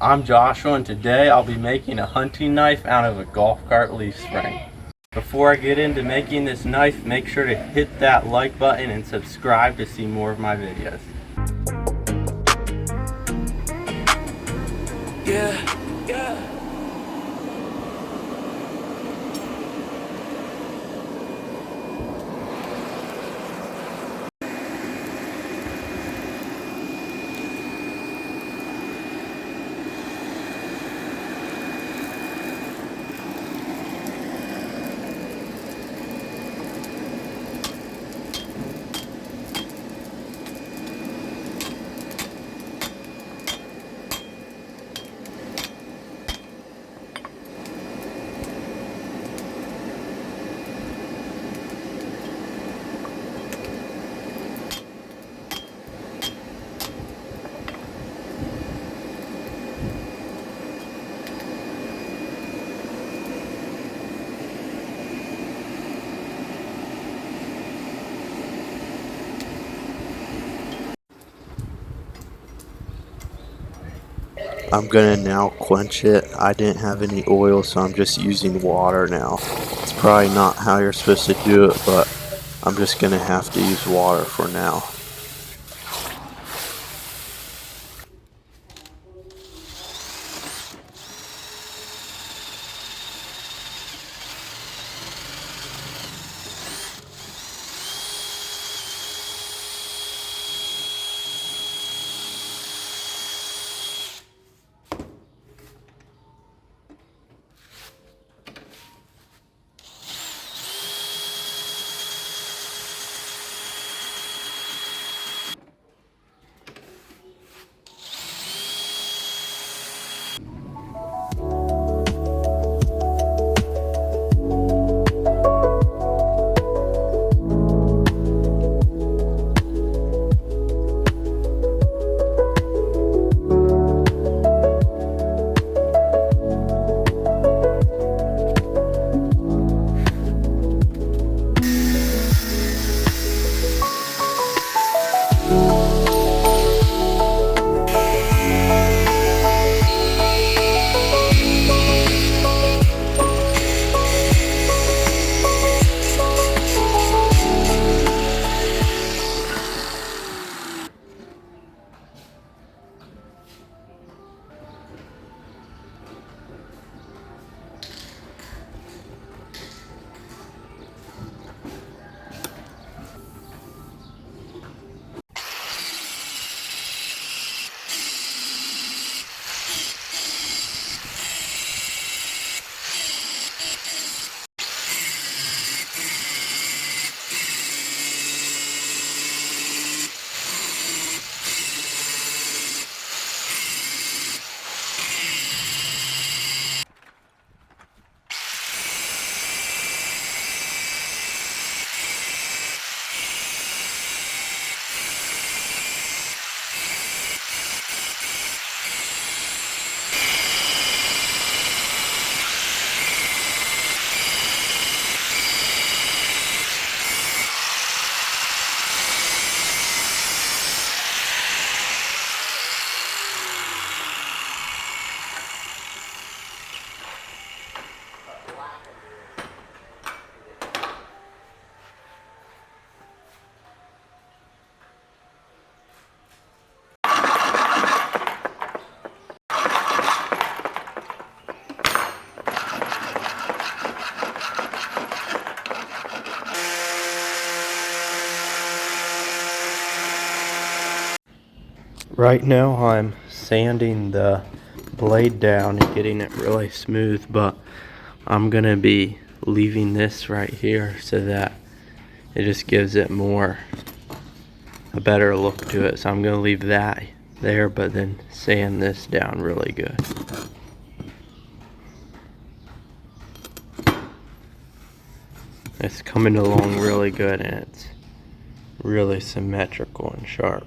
I'm Joshua, and today I'll be making a hunting knife out of a golf cart leaf spring. Before I get into making this knife, make sure to hit that like button and subscribe to see more of my videos. Yeah. I'm gonna now quench it. I didn't have any oil, so I'm just using water now. It's probably not how you're supposed to do it, but I'm just gonna have to use water for now. Right now I'm sanding the blade down and getting it really smooth, but I'm gonna be leaving this right here so that it just gives it a better look to it. So I'm gonna leave that there, but then sand this down really good. It's coming along really good, and it's really symmetrical and sharp.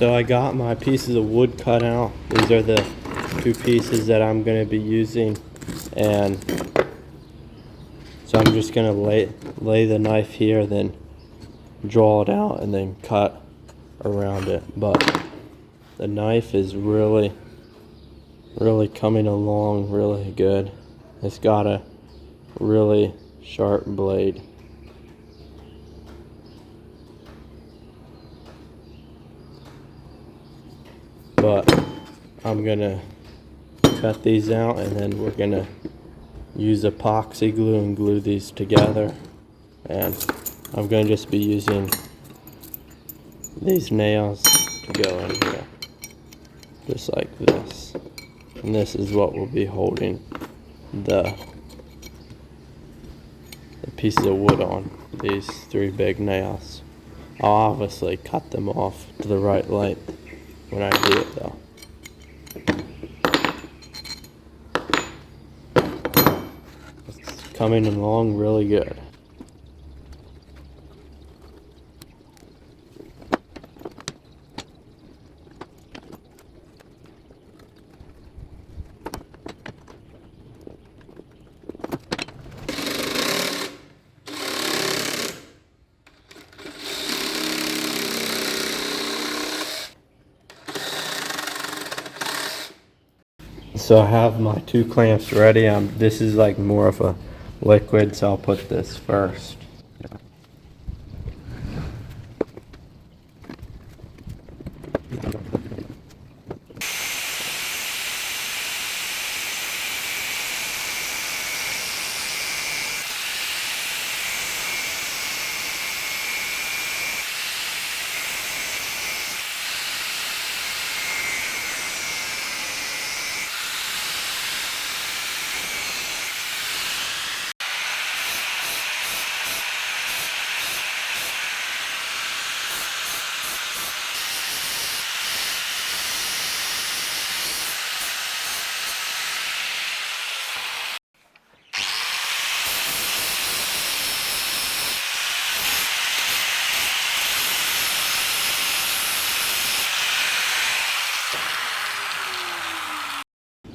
So I got my pieces of wood cut out. These are the 2 pieces that I'm going to be using, and so I'm just going to lay the knife here, then draw it out and then cut around it. But the knife is really coming along really good. It's got a really sharp blade. But I'm gonna cut these out, and then we're gonna use epoxy glue and glue these together. And I'm gonna just be using these nails to go in here, just like this. And this is what will be holding the pieces of wood on, these 3 big nails. I'll obviously cut them off to the right length when I do it though. It's coming along really good. So I have my 2 clamps ready. This is like more of a liquid, so I'll put this first.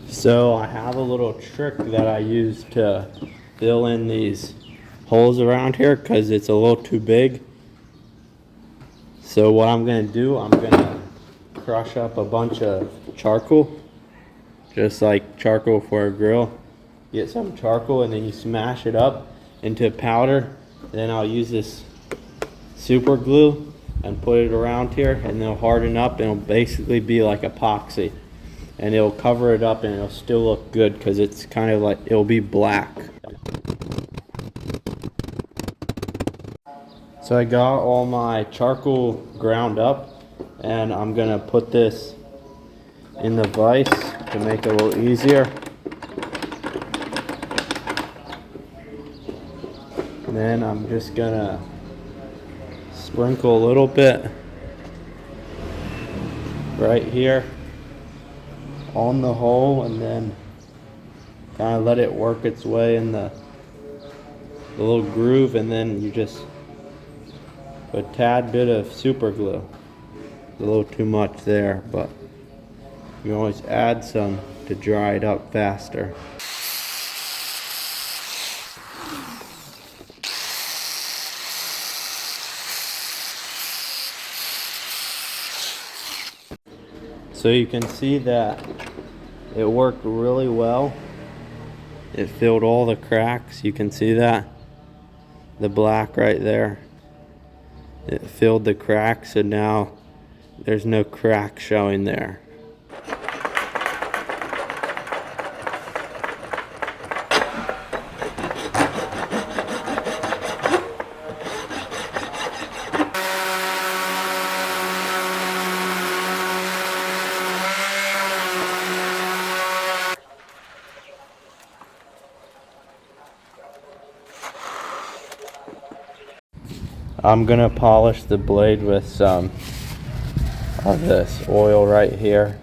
So I have a little trick that I use to fill in these holes around here because it's a little too big. So what I'm going to do, I'm going to crush up a bunch of charcoal, just like charcoal for a grill. Get some charcoal and then you smash it up into powder. Then I'll use this super glue and put it around here, and they'll harden up and it'll basically be like epoxy. And it'll cover it up and it'll still look good because it's kind of like, it'll be black. So I got all my charcoal ground up, and I'm gonna put this in the vise to make it a little easier. And then I'm just gonna sprinkle a little bit right here on the hole, and then kind of let it work its way in the little groove, and then you just put a tad bit of super glue. A little too much there, but you can always add some to dry it up faster. So you can see that it worked really well. It filled all the cracks. You can see that, the black right there. It filled the cracks, and now there's no crack showing there. I'm gonna polish the blade with some of this oil right here.